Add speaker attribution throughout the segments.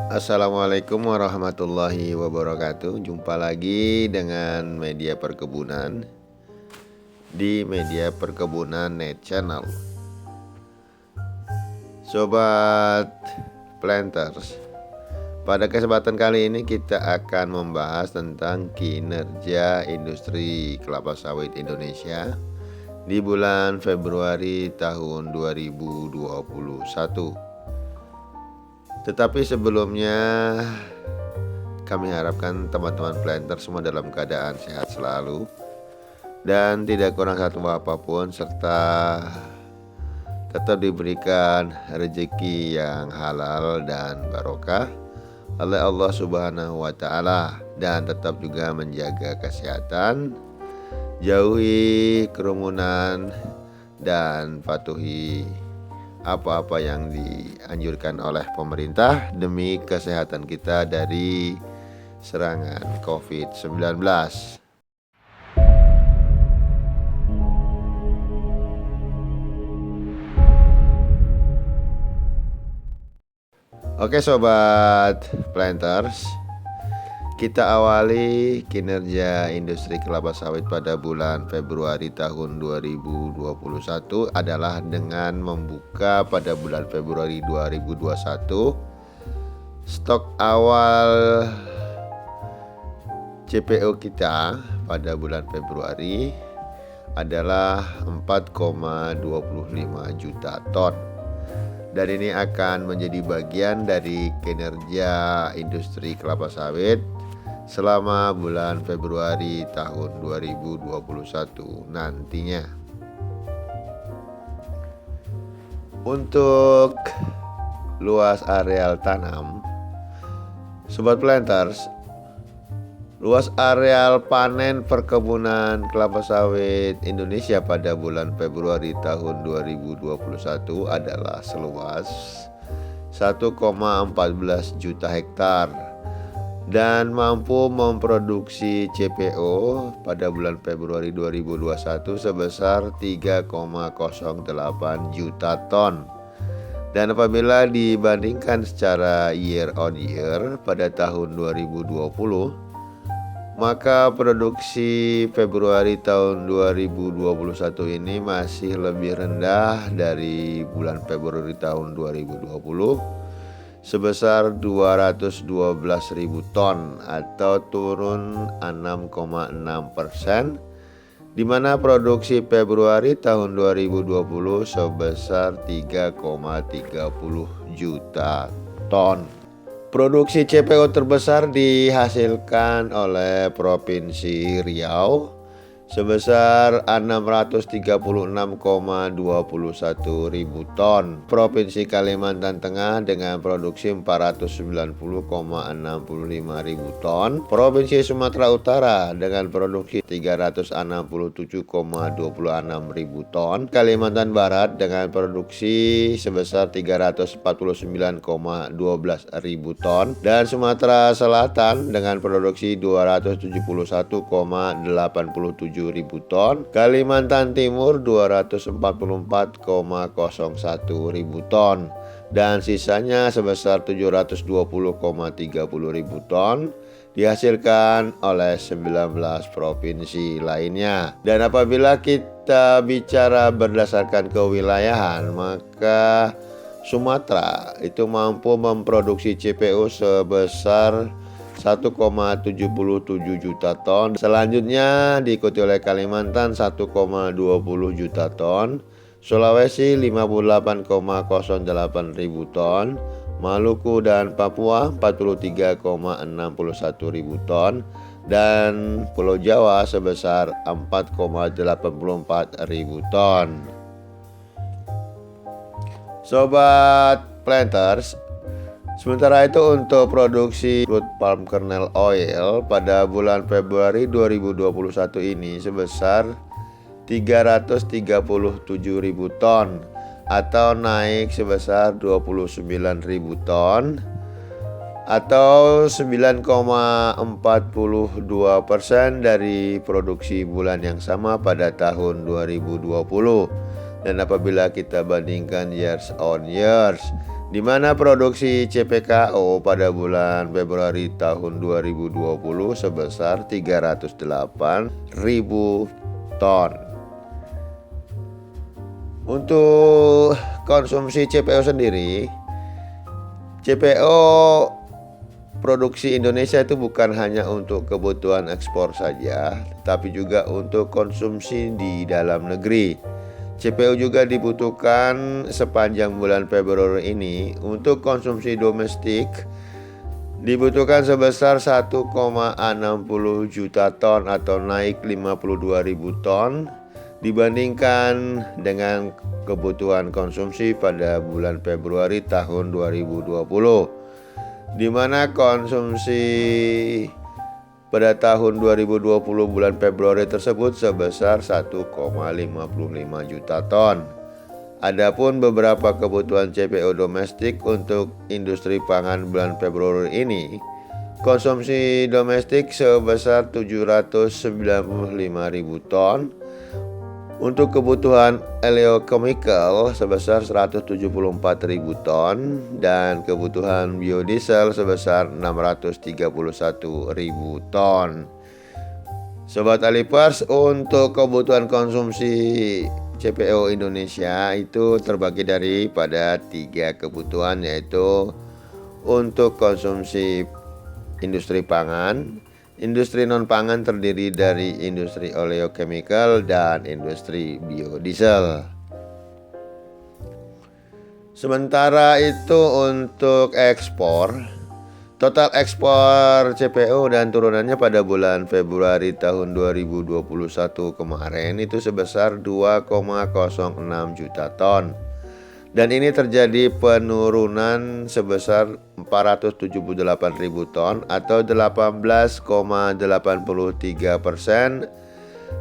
Speaker 1: Assalamualaikum warahmatullahi wabarakatuh. Jumpa lagi dengan media perkebunan di media perkebunan Net Channel. Sobat Planters, pada kesempatan kali ini kita akan membahas tentang kinerja industri kelapa sawit Indonesia di bulan Februari tahun 2021. Tetapi sebelumnya kami harapkan teman-teman planter semua dalam keadaan sehat selalu dan tidak kurang satu apapun, serta tetap diberikan rezeki yang halal dan barokah oleh Allah Subhanahu wa Ta'ala, dan tetap juga menjaga kesehatan, jauhi kerumunan, dan patuhi apa-apa yang dianjurkan oleh pemerintah demi kesehatan kita dari serangan COVID-19. Oke Sobat Planters, kita awali kinerja industri kelapa sawit pada bulan Februari tahun 2021 adalah dengan membuka pada bulan Februari 2021 stok awal CPO kita pada bulan Februari adalah 4,25 juta ton. Dan ini akan menjadi bagian dari kinerja industri kelapa sawit selama bulan Februari tahun 2021 nantinya. Untuk luas areal tanam, Sobat Planters, luas areal panen perkebunan kelapa sawit Indonesia pada bulan Februari tahun 2021 adalah seluas 1,14 juta hektar dan mampu memproduksi CPO pada bulan Februari 2021 sebesar 3,08 juta ton. Dan apabila dibandingkan secara year on year pada tahun 2020, maka produksi Februari tahun 2021 ini masih lebih rendah dari bulan Februari tahun 2020 sebesar 212.000 ton atau turun 6,6%, di mana produksi Februari tahun 2020 sebesar 3,30 juta ton. Produksi CPO terbesar dihasilkan oleh Provinsi Riau sebesar 636,21 ribu ton. Provinsi Kalimantan Tengah dengan produksi 490,65 ribu ton. Provinsi Sumatera Utara dengan produksi 367,26 ribu ton. Kalimantan Barat dengan produksi sebesar 349,12 ribu ton. Dan Sumatera Selatan dengan produksi 271,87 ribu ton, Kalimantan Timur 244,01 ribu ton, dan sisanya sebesar 720,30 ribu ton dihasilkan oleh 19 provinsi lainnya. Dan apabila kita bicara berdasarkan kewilayahan, maka Sumatera itu mampu memproduksi CPO sebesar 1,77 juta ton. Selanjutnya diikuti oleh Kalimantan 1,20 juta ton, Sulawesi 58,08 ribu ton, Maluku dan Papua 43,61 ribu ton, dan Pulau Jawa sebesar 4,84 ribu ton. Sobat Planters, sementara itu untuk produksi crude palm kernel oil pada bulan Februari 2021 ini sebesar 337.000 ton atau naik sebesar 29.000 ton atau 9,42% dari produksi bulan yang sama pada tahun 2020. Dan apabila kita bandingkan years on years di mana produksi CPKO pada bulan Februari tahun 2020 sebesar 308.000 ton. Untuk konsumsi CPO sendiri, CPO produksi Indonesia itu bukan hanya untuk kebutuhan ekspor saja, tetapi juga untuk konsumsi di dalam negeri. CPO juga dibutuhkan sepanjang bulan Februari ini. Untuk konsumsi domestik dibutuhkan sebesar 1,60 juta ton atau naik 52.000 ton dibandingkan dengan kebutuhan konsumsi pada bulan Februari tahun 2020, di mana konsumsi pada tahun 2020 bulan Februari tersebut sebesar 1,55 juta ton. Adapun beberapa kebutuhan CPO domestik untuk industri pangan bulan Februari ini, konsumsi domestik sebesar 795.000 ton, untuk kebutuhan oleochemical sebesar 174.000 ton, dan kebutuhan biodiesel sebesar 631.000 ton. Sobat Alipers, untuk kebutuhan konsumsi CPO Indonesia itu terbagi daripada 3 kebutuhan, yaitu untuk konsumsi industri pangan. Industri non-pangan terdiri dari industri oleochemical dan industri biodiesel. Sementara itu untuk ekspor, total ekspor CPO dan turunannya pada bulan Februari tahun 2021 kemarin itu sebesar 2,06 juta ton. Dan ini terjadi penurunan sebesar 478.000 ton atau 18,83%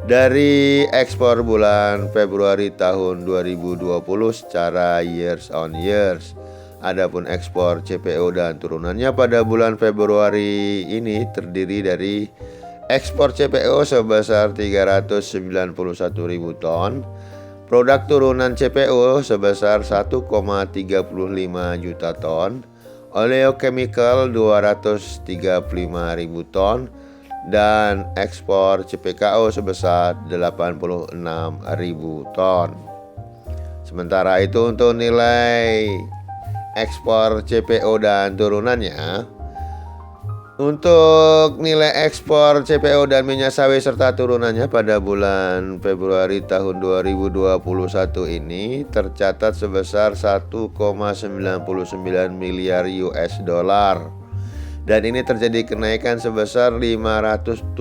Speaker 1: dari ekspor bulan Februari tahun 2020 secara years on years. Adapun ekspor CPO dan turunannya pada bulan Februari ini terdiri dari ekspor CPO sebesar 391.000 ton, produk turunan CPO sebesar 1,35 juta ton, oleochemical 235.000 ton, dan ekspor CPKO sebesar 86.000 ton. Sementara itu untuk nilai ekspor CPO dan turunannya, untuk nilai ekspor CPO dan minyak sawit serta turunannya pada bulan Februari tahun 2021 ini tercatat sebesar 1,99 miliar US dollar. Dan ini terjadi kenaikan sebesar 573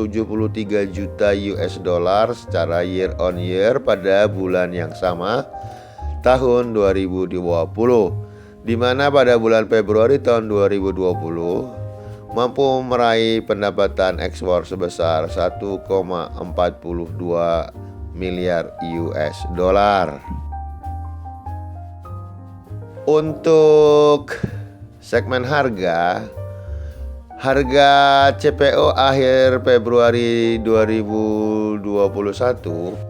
Speaker 1: juta US dollar secara year on year pada bulan yang sama tahun 2020, di mana pada bulan Februari tahun 2020 mampu meraih pendapatan ekspor sebesar 1,42 miliar US dollar. Untuk segmen harga CPO akhir Februari 2021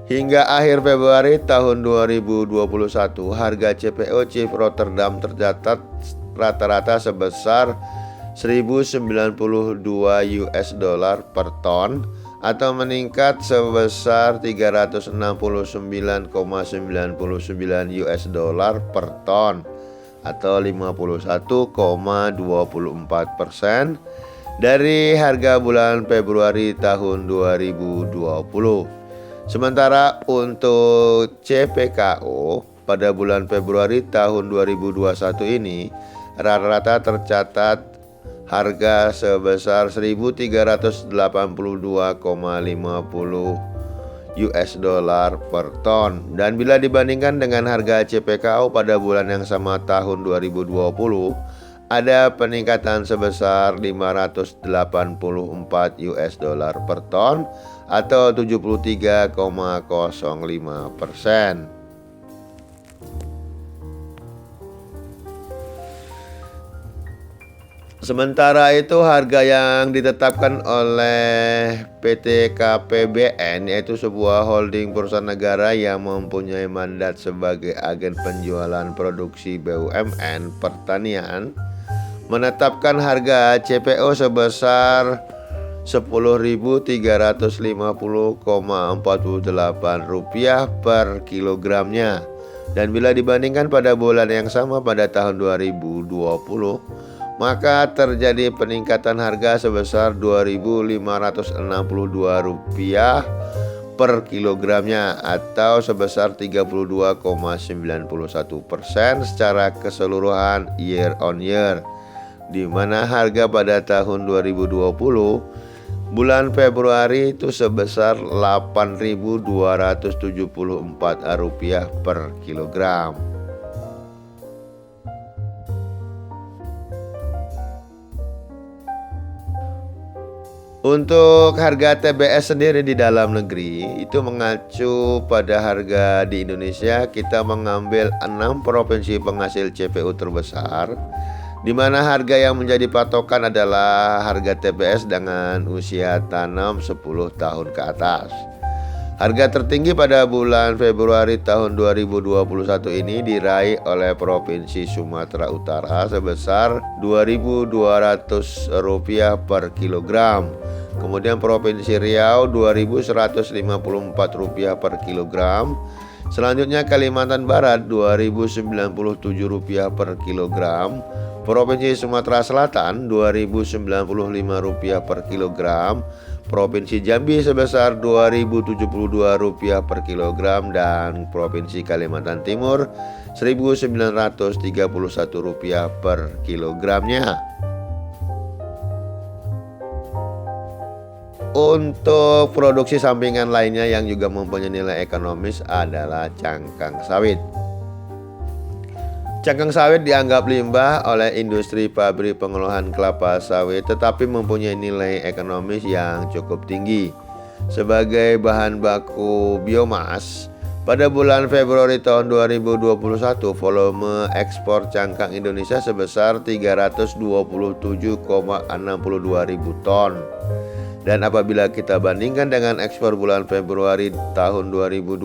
Speaker 1: hingga akhir Februari tahun 2021, harga CPO Chief Rotterdam tercatat rata-rata sebesar 1.092 US dollar per ton atau meningkat sebesar 369,99 US dollar per ton atau 51,24% dari harga bulan Februari tahun 2020. Sementara untuk CPKO pada bulan Februari tahun 2021 ini rata-rata tercatat harga sebesar 1.382,50 US dollar per ton. Dan bila dibandingkan dengan harga CPKO pada bulan yang sama tahun 2020, ada peningkatan sebesar 584 US dollar per ton atau 73,05%. Sementara itu harga yang ditetapkan oleh PT KPBN, yaitu sebuah holding perusahaan negara yang mempunyai mandat sebagai agen penjualan produksi BUMN pertanian, menetapkan harga CPO sebesar Rp10.350,48 per kilogramnya. Dan bila dibandingkan pada bulan yang sama pada tahun 2020, maka terjadi peningkatan harga sebesar Rp2.562 per kilogramnya atau sebesar 32,91% secara keseluruhan year on year, di mana harga pada tahun 2020 bulan Februari itu sebesar Rp8.274 per kilogram. Untuk harga TBS sendiri di dalam negeri itu mengacu pada harga di Indonesia. Kita mengambil 6 provinsi penghasil CPO terbesar, di mana harga yang menjadi patokan adalah harga TBS dengan usia tanam 10 tahun ke atas. Harga tertinggi pada bulan Februari tahun 2021 ini diraih oleh Provinsi Sumatera Utara sebesar Rp2.200 per kilogram. Kemudian Provinsi Riau Rp2.154 per kilogram. Selanjutnya Kalimantan Barat Rp2.097 per kilogram. Provinsi Sumatera Selatan Rp2.095 per kilogram. Provinsi Jambi sebesar Rp2.072 per kilogram, dan Provinsi Kalimantan Timur Rp1.931 per kilogramnya. Untuk produksi sampingan lainnya yang juga mempunyai nilai ekonomis adalah cangkang sawit. Cangkang sawit dianggap limbah oleh industri pabrik pengolahan kelapa sawit, tetapi mempunyai nilai ekonomis yang cukup tinggi. Sebagai bahan baku biomas, pada bulan Februari tahun 2021 volume ekspor cangkang Indonesia sebesar 327,62 ribu ton. Dan apabila kita bandingkan dengan ekspor bulan Februari tahun 2020,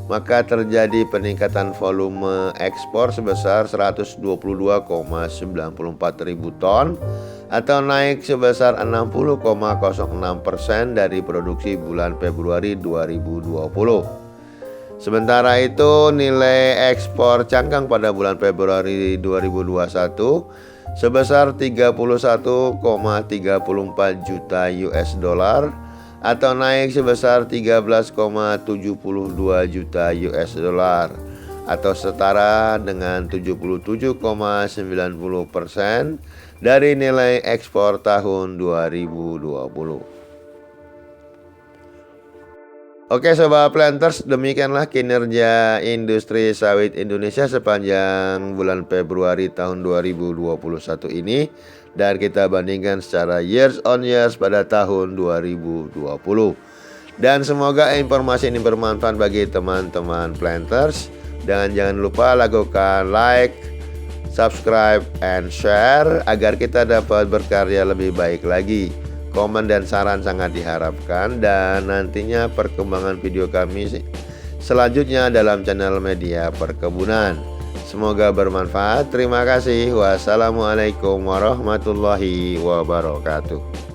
Speaker 1: maka terjadi peningkatan volume ekspor sebesar 122,94 ribu ton atau naik sebesar 60,06% dari produksi bulan Februari 2020. Sementara itu nilai ekspor cangkang pada bulan Februari 2021 sebesar 31,34 juta US dollar atau naik sebesar 13,72 juta US dollar atau setara dengan 77,90% dari nilai ekspor tahun 2020. Oke Sobat Planters, demikianlah kinerja industri sawit Indonesia sepanjang bulan Februari tahun 2021 ini, dan kita bandingkan secara years on years pada tahun 2020. Dan semoga informasi ini bermanfaat bagi teman-teman Planters. Dan jangan lupa lakukan like, subscribe, and share agar kita dapat berkarya lebih baik lagi. Komen dan saran sangat diharapkan, dan nantinya perkembangan video kami selanjutnya dalam channel Media Perkebunan. Semoga bermanfaat. Terima kasih. Wassalamualaikum warahmatullahi wabarakatuh.